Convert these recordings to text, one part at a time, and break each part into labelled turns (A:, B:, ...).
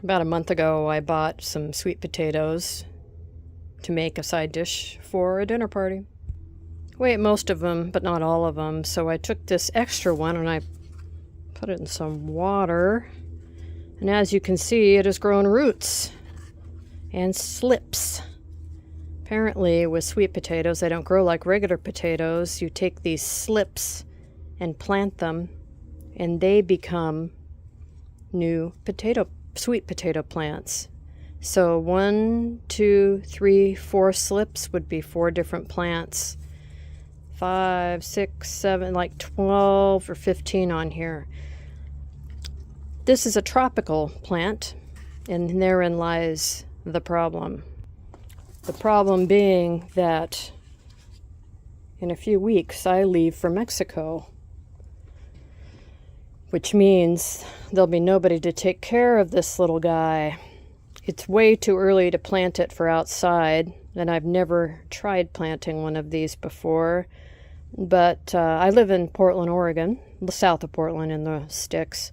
A: About a month ago, I bought some sweet potatoes to make a side dish for a dinner party. We ate most of them, but not all of them. So I took this extra one and I put it in some water. And as you can see, it has grown roots and slips. Apparently, with sweet potatoes, they don't grow like regular potatoes. You take these slips and plant them, and they become new sweet potato plants. So 1, 2, 3, 4 slips would be 4 different plants. 5, 6, 7, like 12 or 15 on here. This is a tropical plant, and therein lies the problem. The problem being that in a few weeks I leave for Mexico, which means there'll be nobody to take care of this little guy. It's way too early to plant it for outside, and I've never tried planting one of these before. But I live in Portland, Oregon, south of Portland in the sticks,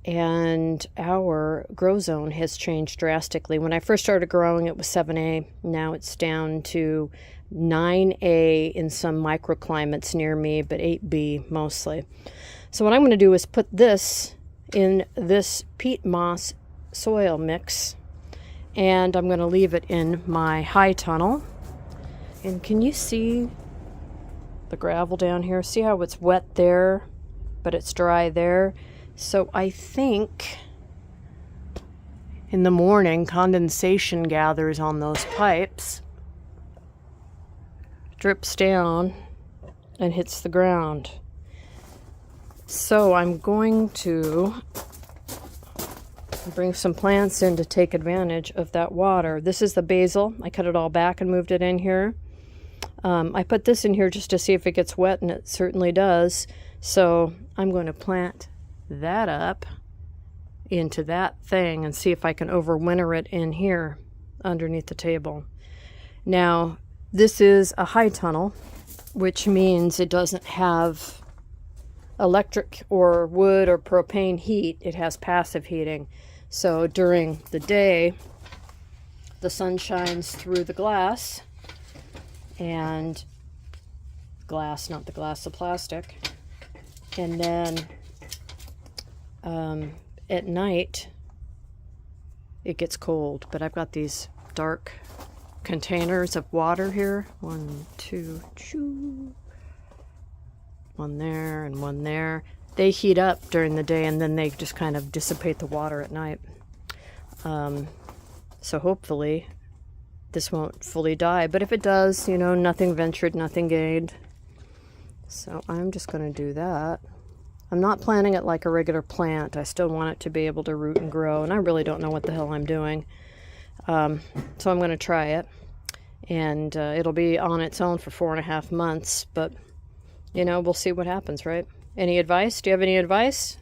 A: and our grow zone has changed drastically. When I first started growing, it was 7A. Now it's down to 9A in some microclimates near me, but 8B mostly. So what I'm going to do is put this in this peat moss soil mix, and I'm going to leave it in my high tunnel. And can you see the gravel down here? See how it's wet there, but it's dry there? So I think in the morning, condensation gathers on those pipes, drips down, and hits the ground. So I'm going to bring some plants in to take advantage of that water. This is the basil. I cut it all back and moved it in here. I put this in here just to see if it gets wet, and it certainly does. So I'm going to plant that up into that thing and see if I can overwinter it in here underneath the table. Now, this is a high tunnel, which means it doesn't have electric or wood or propane heat. It has passive heating. So during the day, the sun shines through the glass, and glass, not the glass, the plastic. And then at night, it gets cold. But I've got these dark containers of water here. 1, 2, 2. One there and one there. They heat up during the day, and then they just kind of dissipate the water at night. So hopefully this won't fully die. But if it does, you know, nothing ventured, nothing gained. So I'm just going to do that. I'm not planting it like a regular plant. I still want it to be able to root and grow, and I really don't know what the hell I'm doing. So I'm going to try it, and it'll be on its own for 4.5 months, but, you know, we'll see what happens, right? Any advice? Do you have any advice?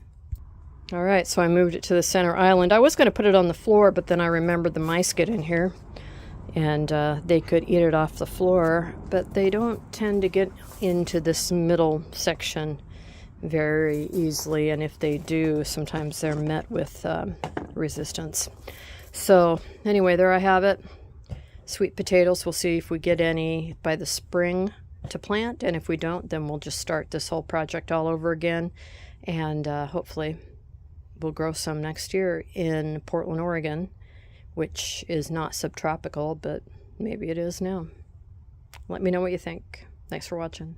A: All right, so I moved it to the center island. I was going to put it on the floor, but then I remembered the mice get in here, and they could eat it off the floor, but they don't tend to get into this middle section very easily, and if they do, sometimes they're met with resistance. So anyway, there I have it. Sweet potatoes. We'll see if we get any by the spring to plant, and if we don't, then we'll just start this whole project all over again, and hopefully we'll grow some next year in Portland, Oregon, which is not subtropical, but maybe it is now. Let me know what you think. Thanks for watching.